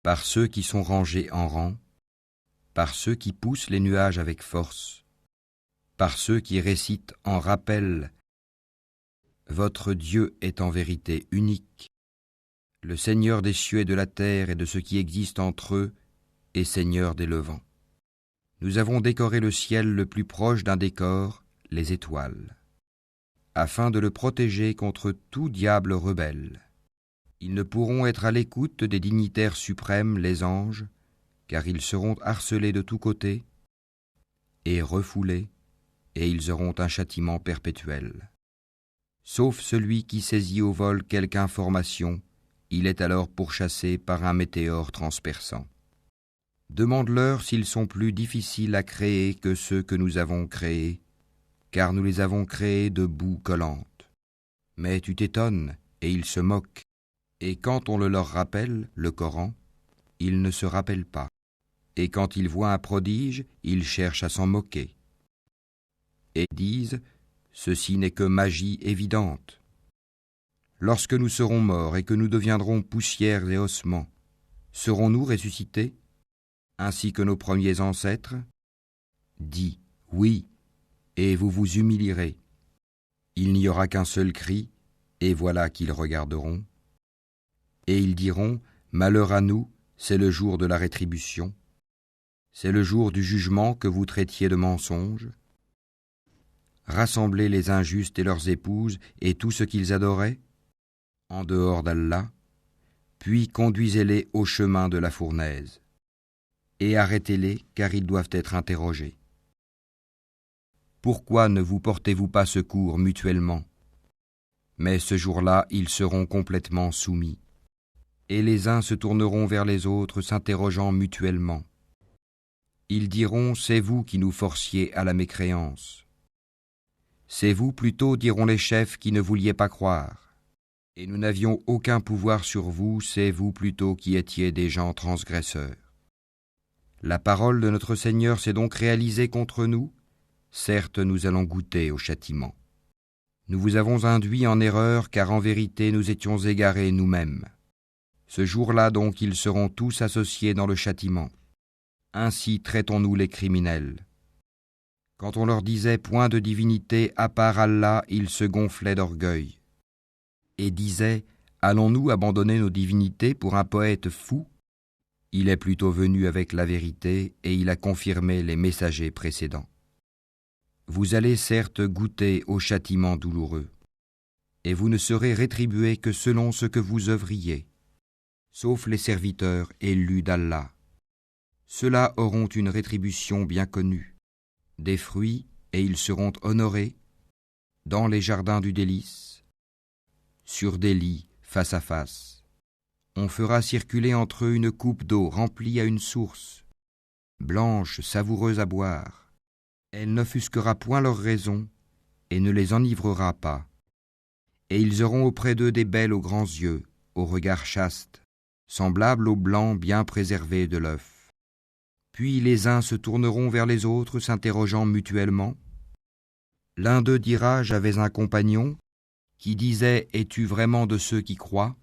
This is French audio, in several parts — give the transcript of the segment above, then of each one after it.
par ceux qui sont rangés en rang, par ceux qui poussent les nuages avec force, par ceux qui récitent en rappel « Votre Dieu est en vérité unique, le Seigneur des cieux et de la terre et de ce qui existe entre eux, et Seigneur des levants. Nous avons décoré le ciel le plus proche d'un décor, les étoiles, afin de le protéger contre tout diable rebelle. Ils ne pourront être à l'écoute des dignitaires suprêmes, les anges, car ils seront harcelés de tous côtés et refoulés, et ils auront un châtiment perpétuel. Sauf celui qui saisit au vol quelque information, il est alors pourchassé par un météore transperçant. Demande-leur s'ils sont plus difficiles à créer que ceux que nous avons créés, car nous les avons créés de boue collante. Mais tu t'étonnes, et ils se moquent, et quand on le leur rappelle, le Coran, ils ne se rappellent pas. Et quand ils voient un prodige, ils cherchent à s'en moquer. Et disent, ceci n'est que magie évidente. Lorsque nous serons morts et que nous deviendrons poussière et ossements, serons-nous ressuscités, ainsi que nos premiers ancêtres? Dis, oui, et vous vous humilierez. Il n'y aura qu'un seul cri, et voilà qu'ils regarderont. Et ils diront, malheur à nous, c'est le jour de la rétribution. C'est le jour du jugement que vous traitiez de mensonge. Rassemblez les injustes et leurs épouses et tout ce qu'ils adoraient, en dehors d'Allah, puis conduisez-les au chemin de la fournaise, et arrêtez-les car ils doivent être interrogés. Pourquoi ne vous portez-vous pas secours mutuellement? Mais ce jour-là, ils seront complètement soumis, et les uns se tourneront vers les autres s'interrogeant mutuellement. Ils diront, c'est vous qui nous forciez à la mécréance. C'est vous plutôt, diront les chefs, qui ne vouliez pas croire. Et nous n'avions aucun pouvoir sur vous, c'est vous plutôt qui étiez des gens transgresseurs. La parole de notre Seigneur s'est donc réalisée contre nous. Certes, nous allons goûter au châtiment. Nous vous avons induit en erreur, car en vérité nous étions égarés nous-mêmes. Ce jour-là donc ils seront tous associés dans le châtiment. Ainsi traitons-nous les criminels. Quand on leur disait point de divinité à part Allah, ils se gonflaient d'orgueil. Et disaient, allons-nous abandonner nos divinités pour un poète fou? Il est plutôt venu avec la vérité et il a confirmé les messagers précédents. Vous allez certes goûter au châtiment douloureux, et vous ne serez rétribués que selon ce que vous œuvriez, sauf les serviteurs élus d'Allah. Ceux-là auront une rétribution bien connue, des fruits, et ils seront honorés, dans les jardins du délice, sur des lits face à face. On fera circuler entre eux une coupe d'eau remplie à une source, blanche, savoureuse à boire. Elle n'offusquera point leur raison, et ne les enivrera pas. Et ils auront auprès d'eux des belles aux grands yeux, au regard chaste, semblables au blanc bien préservé de l'œuf. Puis les uns se tourneront vers les autres, s'interrogeant mutuellement. L'un d'eux dira, j'avais un compagnon, qui disait, es-tu vraiment de ceux qui croient?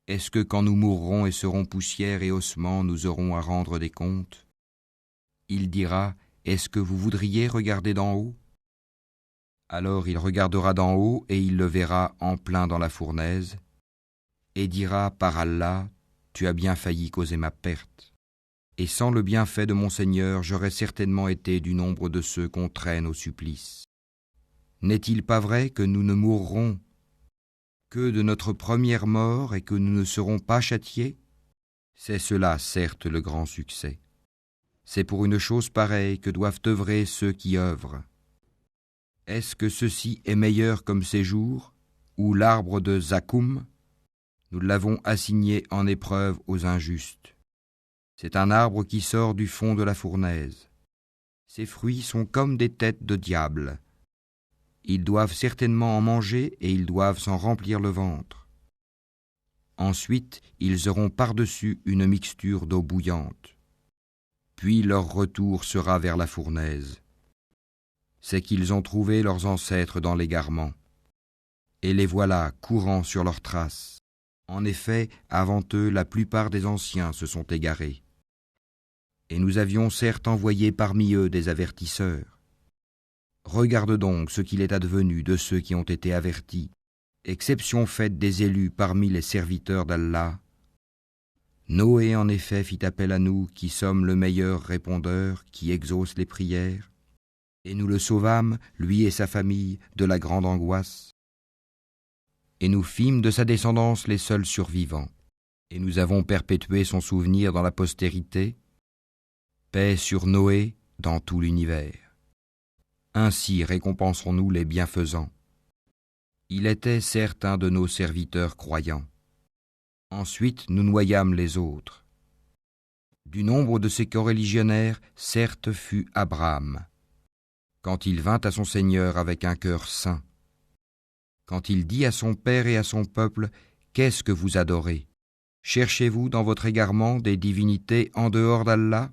Est-ce que quand nous mourrons et serons poussière et ossements, nous aurons à rendre des comptes? Il dira, est-ce que vous voudriez regarder d'en haut? Alors il regardera d'en haut et il le verra en plein dans la fournaise, et dira, par Allah, tu as bien failli causer ma perte. Et sans le bienfait de mon Seigneur, j'aurais certainement été du nombre de ceux qu'on traîne au supplice. N'est-il pas vrai que nous ne mourrons que de notre première mort et que nous ne serons pas châtiés? C'est cela, certes, le grand succès. C'est pour une chose pareille que doivent œuvrer ceux qui œuvrent. Est-ce que ceci est meilleur comme séjour, ou l'arbre de Zakoum? Nous l'avons assigné en épreuve aux injustes. C'est un arbre qui sort du fond de la fournaise. Ses fruits sont comme des têtes de diable. Ils doivent certainement en manger et ils doivent s'en remplir le ventre. Ensuite, ils auront par-dessus une mixture d'eau bouillante. Puis leur retour sera vers la fournaise. C'est qu'ils ont trouvé leurs ancêtres dans l'égarement. Et les voilà courant sur leurs traces, En effet, avant eux, la plupart des anciens se sont égarés. Et nous avions certes envoyé parmi eux des avertisseurs. Regarde donc ce qu'il est advenu de ceux qui ont été avertis, exception faite des élus parmi les serviteurs d'Allah. Noé en effet fit appel à nous qui sommes le meilleur répondeur qui exauce les prières, et nous le sauvâmes, lui et sa famille, de la grande angoisse. Et nous fîmes de sa descendance les seuls survivants, et nous avons perpétué son souvenir dans la postérité. Paix sur Noé dans tout l'univers. Ainsi récompenserons-nous les bienfaisants. Il était certes un de nos serviteurs croyants. Ensuite nous noyâmes les autres. Du nombre de ces coreligionnaires, certes fut Abraham, quand il vint à son Seigneur avec un cœur saint. Quand il dit à son père et à son peuple, « Qu'est-ce que vous adorez? Cherchez-vous dans votre égarement des divinités en dehors d'Allah?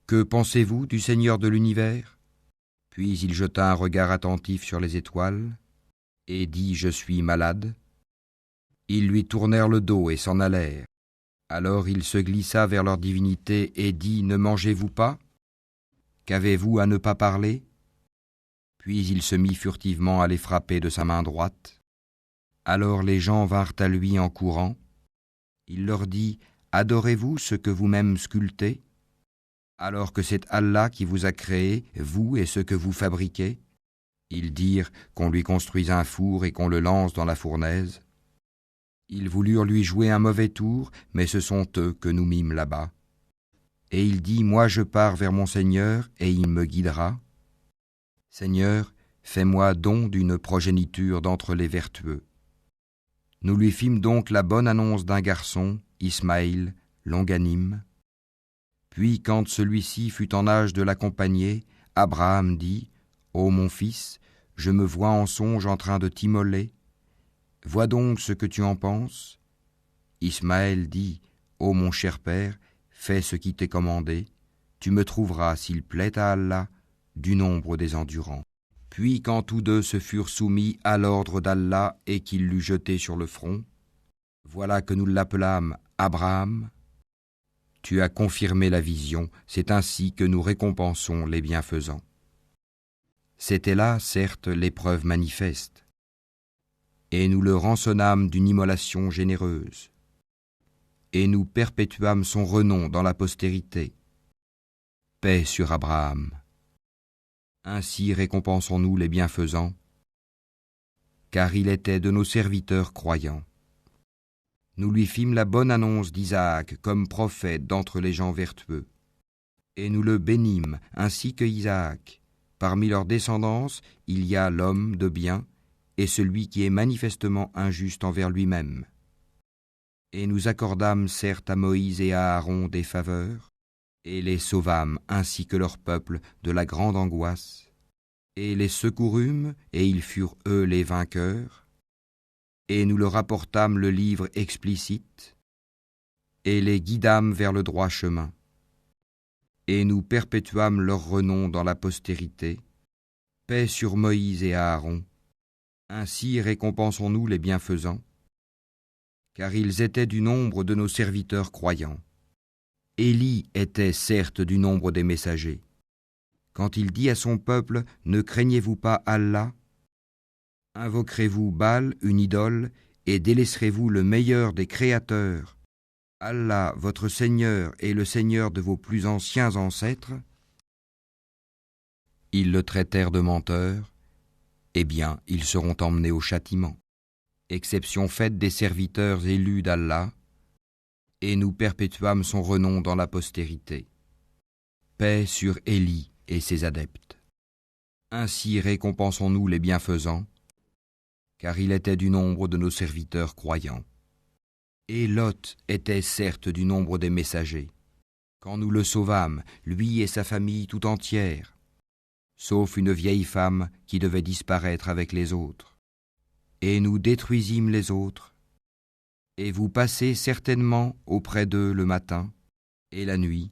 Que pensez-vous du Seigneur de l'univers ?» Puis il jeta un regard attentif sur les étoiles et dit « Je suis malade ». Ils lui tournèrent le dos et s'en allèrent. Alors il se glissa vers leur divinité et dit « Ne mangez-vous pas? Qu'avez-vous à ne pas parler ?» Puis il se mit furtivement à les frapper de sa main droite. Alors les gens vinrent à lui en courant. Il leur dit « Adorez-vous ce que vous-même sculptez, alors que c'est Allah qui vous a créé, vous et ce que vous fabriquez ?» Ils dirent qu'on lui construise un four et qu'on le lance dans la fournaise. Ils voulurent lui jouer un mauvais tour, mais ce sont eux que nous mîmes là-bas. Et il dit « Moi je pars vers mon Seigneur, et il me guidera. Seigneur, fais-moi don d'une progéniture d'entre les vertueux. » Nous lui fîmes donc la bonne annonce d'un garçon, Ismaïl, longanime. Puis quand celui-ci fut en âge de l'accompagner, Abraham dit « Ô mon fils, je me vois en songe en train de t'immoler. Vois donc ce que tu en penses. » Ismaël dit « Ô mon cher père, fais ce qui t'est commandé. Tu me trouveras, s'il plaît à Allah, du nombre des endurants. » Puis quand tous deux se furent soumis à l'ordre d'Allah et qu'il l'eut jeté sur le front, voilà que nous l'appelâmes Abraham. Tu as confirmé la vision, c'est ainsi que nous récompensons les bienfaisants. C'était là, certes, l'épreuve manifeste. Et nous le rançonnâmes d'une immolation généreuse. Et nous perpétuâmes son renom dans la postérité. Paix sur Abraham. Ainsi récompensons-nous les bienfaisants, car il était de nos serviteurs croyants. Nous lui fîmes la bonne annonce d'Isaac comme prophète d'entre les gens vertueux. Et nous le bénîmes ainsi que Isaac. Parmi leurs descendance, il y a l'homme de bien et celui qui est manifestement injuste envers lui-même. Et nous accordâmes certes à Moïse et à Aaron des faveurs, et les sauvâmes ainsi que leur peuple de la grande angoisse, et les secourûmes, et ils furent eux les vainqueurs, et nous leur apportâmes le livre explicite, et les guidâmes vers le droit chemin, et nous perpétuâmes leur renom dans la postérité. Paix sur Moïse et Aaron. Ainsi récompensons-nous les bienfaisants, car ils étaient du nombre de nos serviteurs croyants. Élie était certes du nombre des messagers. Quand il dit à son peuple « Ne craignez-vous pas Allah ? Invoquerez-vous Baal, une idole, et délaisserez-vous le meilleur des créateurs, Allah, votre Seigneur, et le Seigneur de vos plus anciens ancêtres ?» Ils le traitèrent de menteur. Eh bien, ils seront emmenés au châtiment. Exception faite des serviteurs élus d'Allah, et nous perpétuâmes son renom dans la postérité. Paix sur Élie et ses adeptes. Ainsi récompensons-nous les bienfaisants, car il était du nombre de nos serviteurs croyants. Et Lot était certes du nombre des messagers, quand nous le sauvâmes, lui et sa famille tout entière, sauf une vieille femme qui devait disparaître avec les autres. Et nous détruisîmes les autres, et vous passez certainement auprès d'eux le matin et la nuit.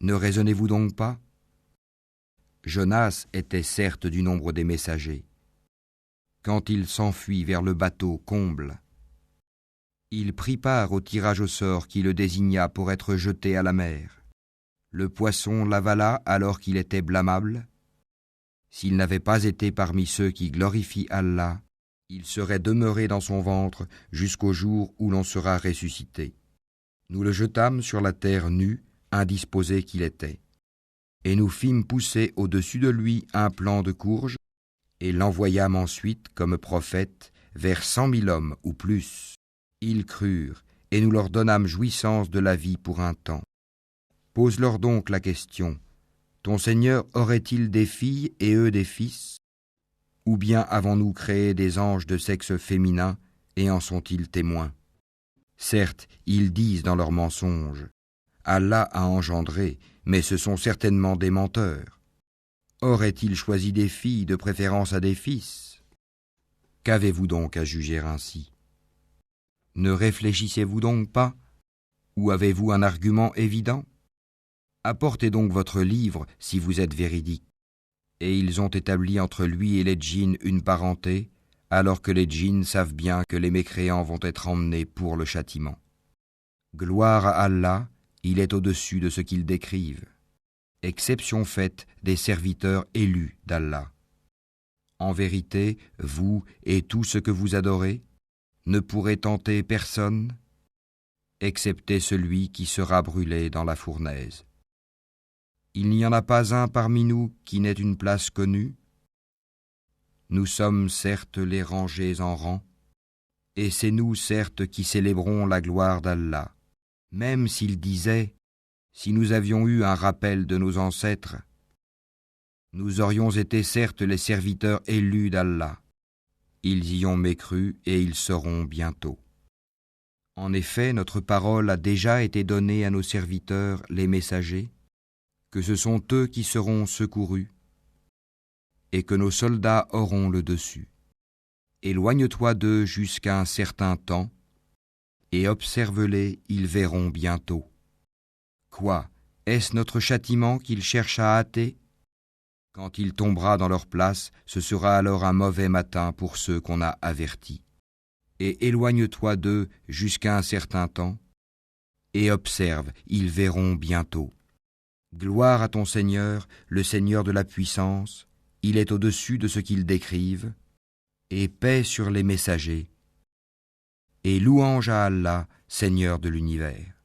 Ne raisonnez-vous donc pas ? Jonas était certes du nombre des messagers. Quand il s'enfuit vers le bateau comble, Il prit part au tirage au sort qui le désigna pour être jeté à la mer. Le poisson l'avala alors qu'il était blâmable. S'il n'avait pas été parmi ceux qui glorifient Allah, il serait demeuré dans son ventre jusqu'au jour où l'on sera ressuscité. Nous le jetâmes sur la terre nue, indisposé qu'il était. Et nous fîmes pousser au-dessus de lui un plant de courge, et l'envoyâmes ensuite comme prophète vers 100 000 hommes ou plus. Ils crurent, et nous leur donnâmes jouissance de la vie pour un temps. Pose-leur donc la question, ton Seigneur aurait-il des filles et eux des fils? Ou bien avons-nous créé des anges de sexe féminin, et en sont-ils témoins? Certes, ils disent dans leurs mensonges, Allah a engendré, mais ce sont certainement des menteurs. Aurait-il choisi des filles de préférence à des fils? Qu'avez-vous donc à juger ainsi? Ne réfléchissez-vous donc pas? Ou avez-vous un argument évident? Apportez donc votre livre si vous êtes véridique. Et ils ont établi entre lui et les djinns une parenté, alors que les djinns savent bien que les mécréants vont être emmenés pour le châtiment. Gloire à Allah, il est au-dessus de ce qu'ils décrivent. Exception faite des serviteurs élus d'Allah. En vérité, vous et tout ce que vous adorez ne pourrez tenter personne, excepté celui qui sera brûlé dans la fournaise. Il n'y en a pas un parmi nous qui n'ait une place connue. Nous sommes certes les rangés en rang, et c'est nous certes qui célébrons la gloire d'Allah. Même s'ils disaient, si nous avions eu un rappel de nos ancêtres, nous aurions été certes les serviteurs élus d'Allah. Ils y ont mécru et ils sauront bientôt. En effet, notre parole a déjà été donnée à nos serviteurs, les messagers, que ce sont eux qui seront secourus, et que nos soldats auront le dessus. Éloigne-toi d'eux jusqu'à un certain temps, et observe-les, ils verront bientôt. Quoi, est-ce notre châtiment qu'ils cherchent à hâter? Quand il tombera dans leur place, ce sera alors un mauvais matin pour ceux qu'on a avertis. Et éloigne-toi d'eux jusqu'à un certain temps, et observe, ils verront bientôt. Gloire à ton Seigneur, le Seigneur de la puissance, il est au-dessus de ce qu'ils décrivent, et paix sur les messagers, et louange à Allah, Seigneur de l'univers.